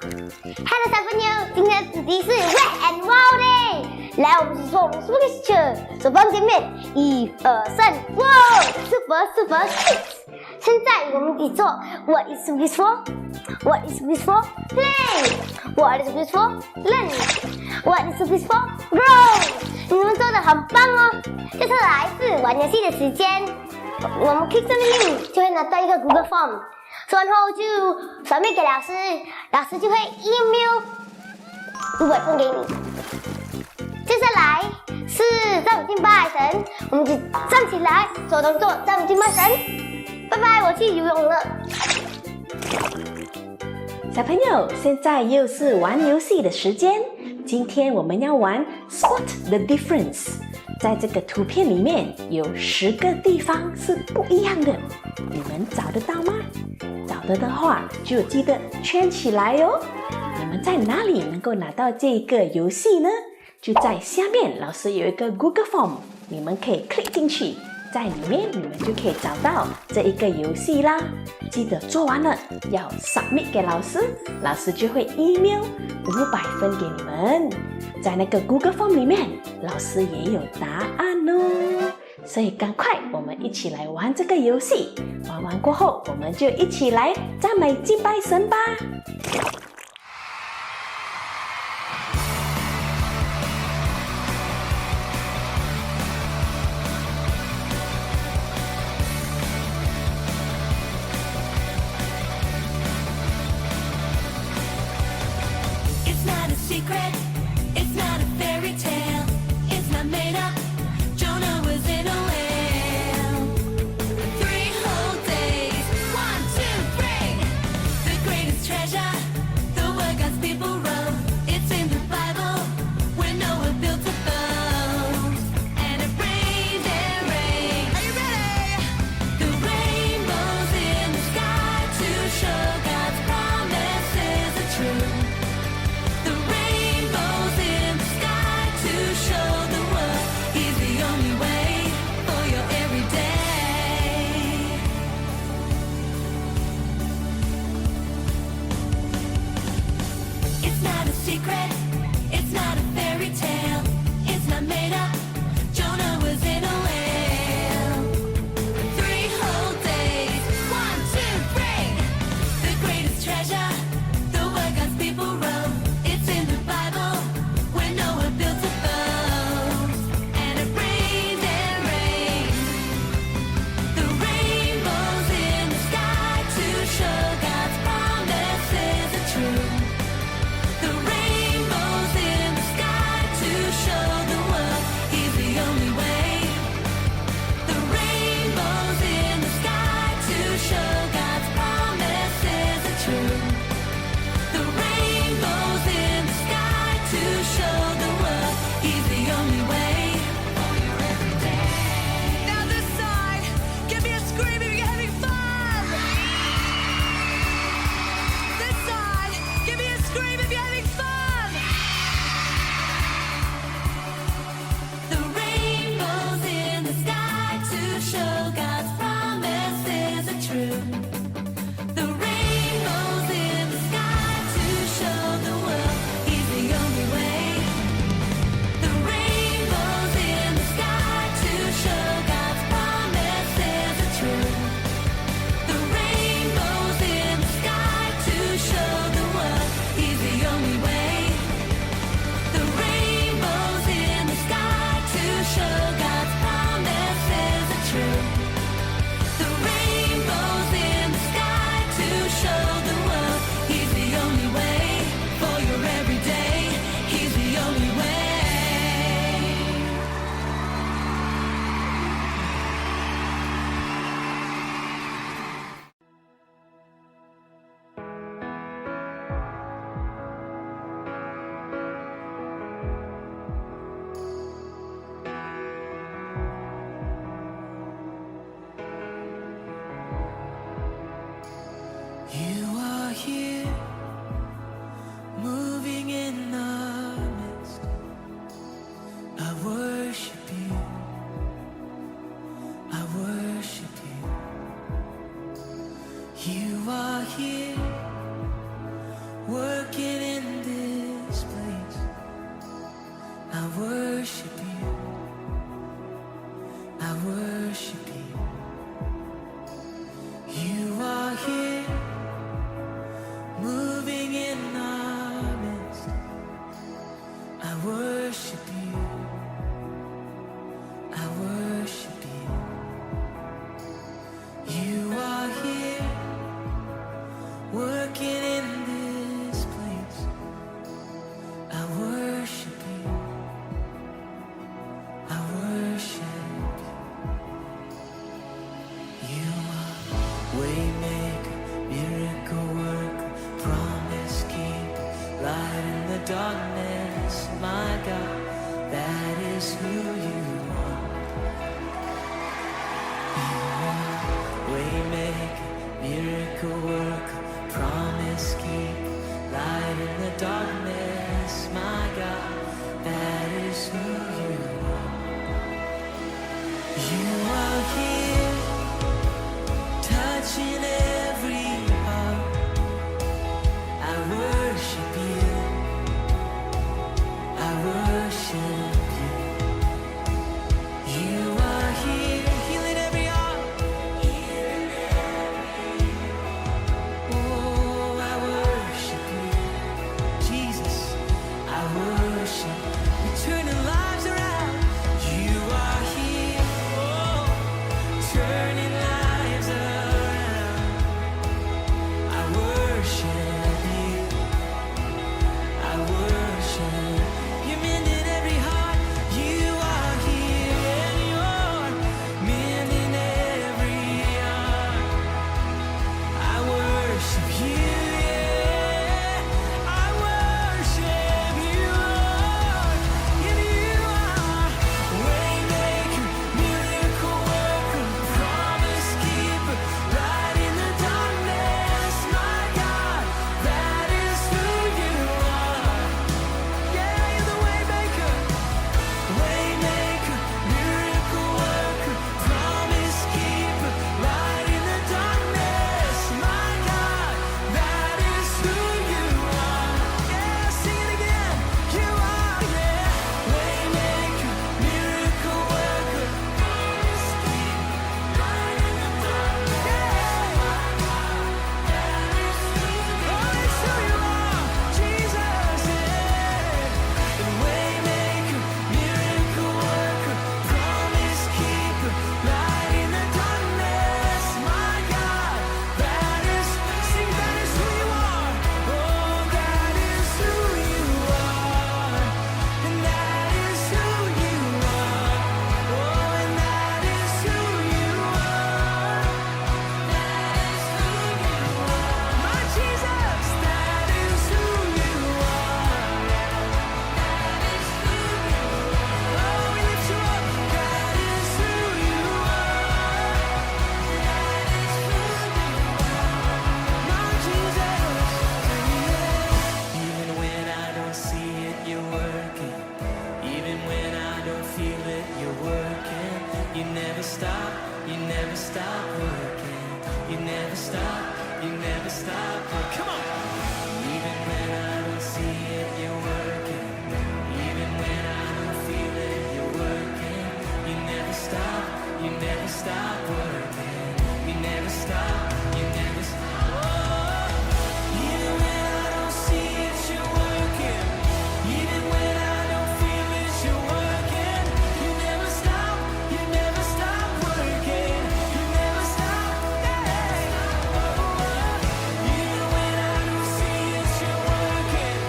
Hello 小朋友，今天的主题是 Wet and Wild Day。来，我们一起说我们的 picture。手放前面，1、2、3 ，Wow，super cute。现在我们一起做 What is this for？What is this for？Play。What is this for？Learn。What is this for？Grow。你们做的很棒哦。接下来是玩游戏的时间，我们 click 这个 link 就会拿到一个 Google Form。说完后就submit给老师，老师就会 email 500分给你。接下来是站敬拜神，我们就站起来做动作，站敬拜神。拜拜，我去游泳了。小朋友，现在又是玩游戏的时间。今天我们要玩 Spot the Difference。在这个图片里面有10个地方是不一样的，你们找得到吗？找得的话就记得圈起来哦。你们在哪里能够拿到这个游戏呢？就在下面，老师有一个 Google Form， 你们可以 click 进去，在里面你们就可以找到这一个游戏啦。记得做完了要 submit 给老师，老师就会 email 500分给你们。在那个 Google Form 里面，老师也有答案哦。所以赶快我们一起来玩这个游戏，玩完过后我们就一起来赞美敬拜神吧。It's not a secret, it's not a fairy tale, it's not made up. Jonah was in a whale. 3 whole days, 1, 2, 3. The greatest treasure worship you. I worship you. You are here, moving in our midst. I worship you. I worship you. You are here, working in this place. I worship you. I worship you. You are waymaker, miracle worker, promise keeper, light in the darkness. My God, that is who you are. You are waymaker, miracle worker, promise keeper, light in the darkness. My God, that is who you are. You are here, touching every heart. I worship you. I worship you. You are here, healing every heart. Oh, I worship you, Jesus. I worship. You're turning lives around. You are here, oh, turning lives around. I worship you. I worship. You're mending every heart. You are here, and you're mending every heart. I worship you, yeah. I worship you, Lord. And you are waymaker, miracle worker, promise keeper, light in the darkness. My God, that is who you are. Yeah, you're the waymaker, waymaker, miracle worker, promise keeper, light in the darkness. My God, that is who you are. Yeah, sing it again. You are, yeah, waymaker, miracle worker, promise keeper, light in the darkness. Yeah, my God, that is who you are. Oh, it's who you are, Jesus. Yeah, waymaker, miracle worker, promise keeper, light in the darkness. My God, that is, sing, that is who you are. Oh, that is who you are. And that is who you are. Oh, and that is who you are. That is who you are. My Jesus, that is who you are. That is who you are. Oh, we lift you up. That is who you are. That is who you are. My Jesus. Even when I don't see it, you're working. Even when I don't feel it, you're working. You never stop, you never stop working. You never stop, you never stop working. Come on! Even when I don't see it, you're working. Even when I don't feel it, you're working. You never stop, you never stop working. You never stop, you never stop. Oh, even when I don't see it, you're working. Even when I don't feel it, you're working. You never stop, you never stop working. You never stop, yeah. Oh, even when I don't see it, you're working.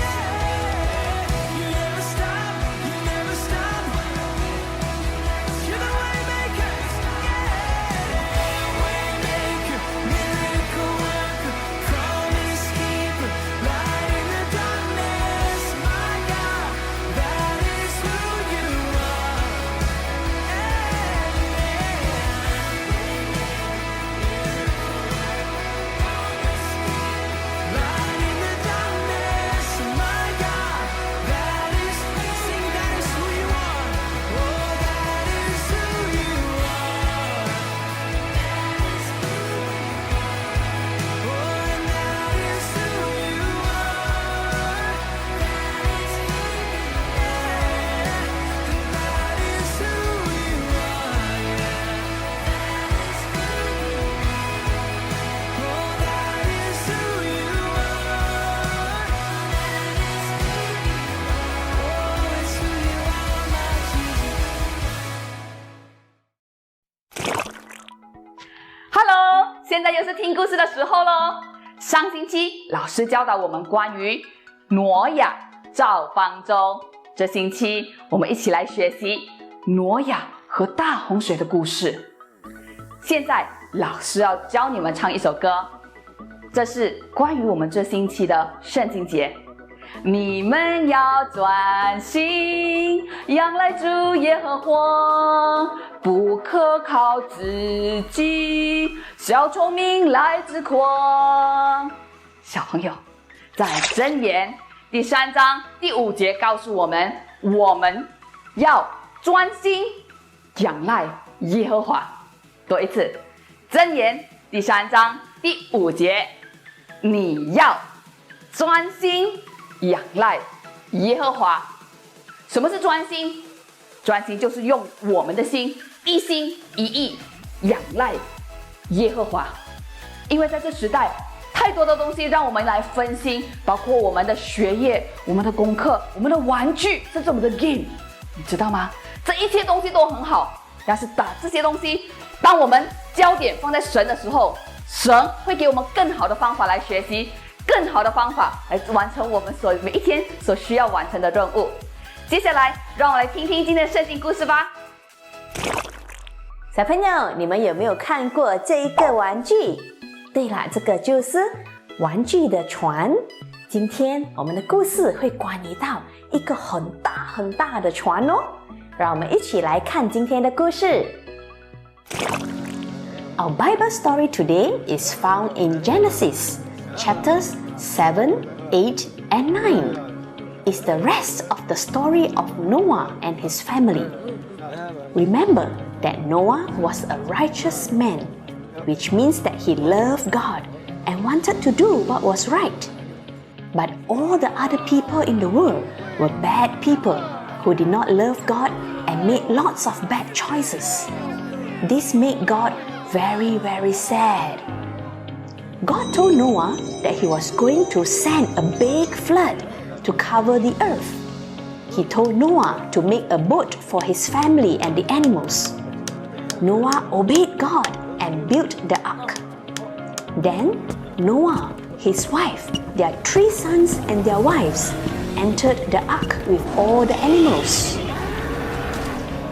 Yeah, you never stop, you never stop. You're the way maker, yeah. 故事的时候咯。上星期老师教导我们关于挪亚造方舟，这星期我们一起来学习挪亚和大洪水的故事。现在老师要教你们唱一首歌，这是关于我们这星期的圣经节。你们要专心仰赖主耶和华，不可靠自己，小聪明来自狂。小朋友，在箴言第3章第5节告诉我们，我们要专心仰赖耶和华。多一次，箴言第3章第5节，你要专心仰赖耶和华。什么是专心？专心就是用我们的心一心一意仰赖耶和华。因为在这时代，太多的东西让我们来分心，包括我们的学业、我们的功课、我们的玩具，甚至我们的 game， 你知道吗？这一切东西都很好，但是把这些东西，当我们焦点放在神的时候，神会给我们更好的方法来学习，更好的方法来完成我们每一天所需要完成的任务。接下来让我来听听今天的圣经故事吧。小朋友，你们有没有看过这一个玩具？对啦，这个就是玩具的船。今天我们的故事会关于到一个很大很大的船哦。让我们一起来看今天的故事。Our Bible story today is found in Genesis chapters 7, 8, and 9. It's the rest of the story of Noah and his family. Remember that Noah was a righteous man, which means that he loved God and wanted to do what was right. But all the other people in the world were bad people who did not love God and made lots of bad choices. This made God very, very sad. God told Noah that he was going to send a big flood to cover the earth. He told Noah to make a boat for his family and the animals. Noah obeyed God and built the ark. Then Noah, his wife, their 3 sons and their wives entered the ark with all the animals.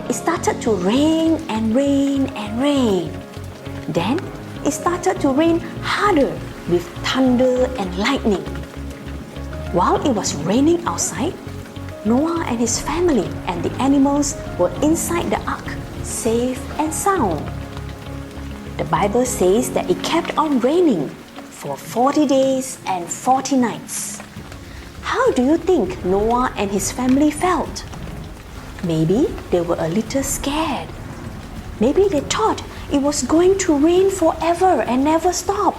It started to rain and rain and rain. Then it started to rain harder with thunder and lightning. While it was raining outside, Noah and his family and the animals were inside the ark, safe and sound. The Bible says that it kept on raining for 40 days and 40 nights. How do you think Noah and his family felt? Maybe they were a little scared. Maybe they thought it was going to rain forever and never stop.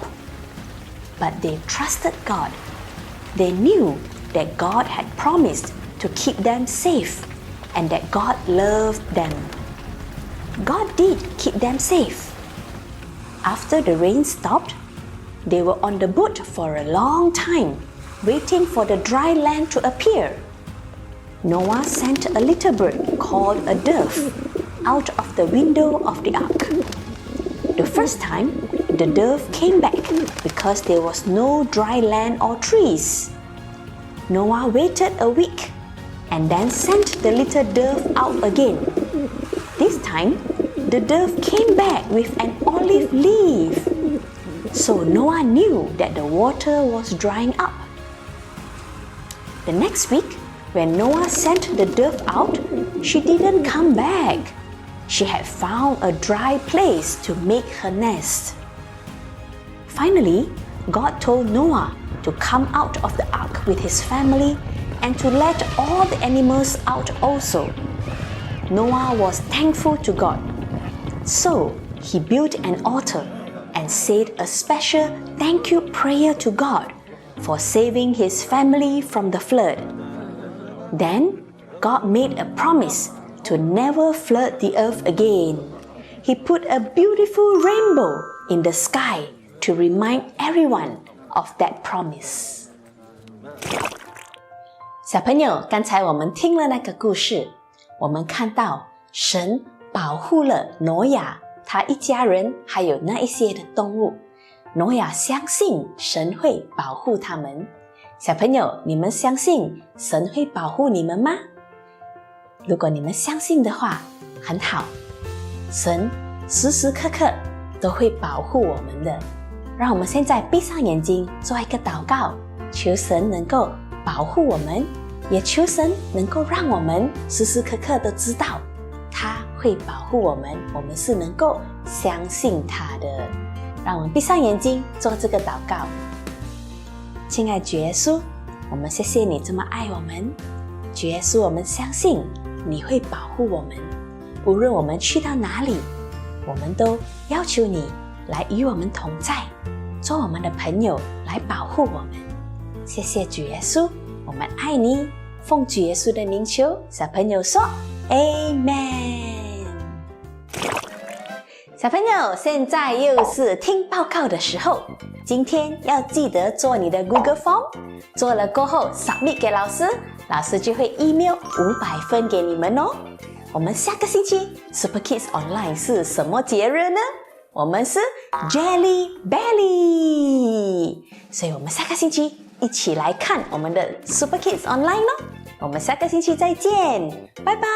But they trusted God. They knew that God had promised to keep them safe and that God loved them. God did keep them safe. After the rain stopped, they were on the boat for a long time, waiting for the dry land to appear. Noah sent a little bird called a dove out of the window of the ark. The first time, the dove came back because there was no dry land or trees. Noah waited a week and then sent the little dove out again. This time, the dove came back with an olive leaf. So Noah knew that the water was drying up. The next week, when Noah sent the dove out, she didn't come back. She had found a dry place to make her nest. Finally, God told Noah to come out of the ark with his family and to let all the animals out also. Noah was thankful to God. So he built an altar and said a special thank you prayer to God for saving his family from the flood. Then God made a promise to never flood the earth again. He put a beautiful rainbow in the sky to remind everyone of that promise. 小朋友，刚才我们听了那个故事，我们看到神保护了挪亚他一家人还有那一些的动物。挪亚相信神会保护他们。小朋友，你们相信神会保护你们吗？如果你们相信的话，很好，神时时刻刻都会保护我们的。让我们现在闭上眼睛做一个祷告，求神能够保护我们，也求神能够让我们时时刻刻都知道他会保护我们，我们是能够相信他的。让我们闭上眼睛做这个祷告。亲爱主耶稣，我们谢谢你这么爱我们。主耶稣，我们相信你会保护我们，无论我们去到哪里，我们都要求你来与我们同在，做我们的朋友，来保护我们。谢谢主耶稣，我们爱你。奉主耶稣的名求，小朋友说 Amen。 小朋友，现在又是听报告的时候，今天要记得做你的 Google Form， 做了过后 submit 给老师，老师就会 email 500分给你们哦。我们下个星期 Super Kids Online 是什么节日呢？我们是 Jelly Belly， 所以我们下个星期一起来看我们的 Super Kids Online 咯。我们下个星期再见，拜拜。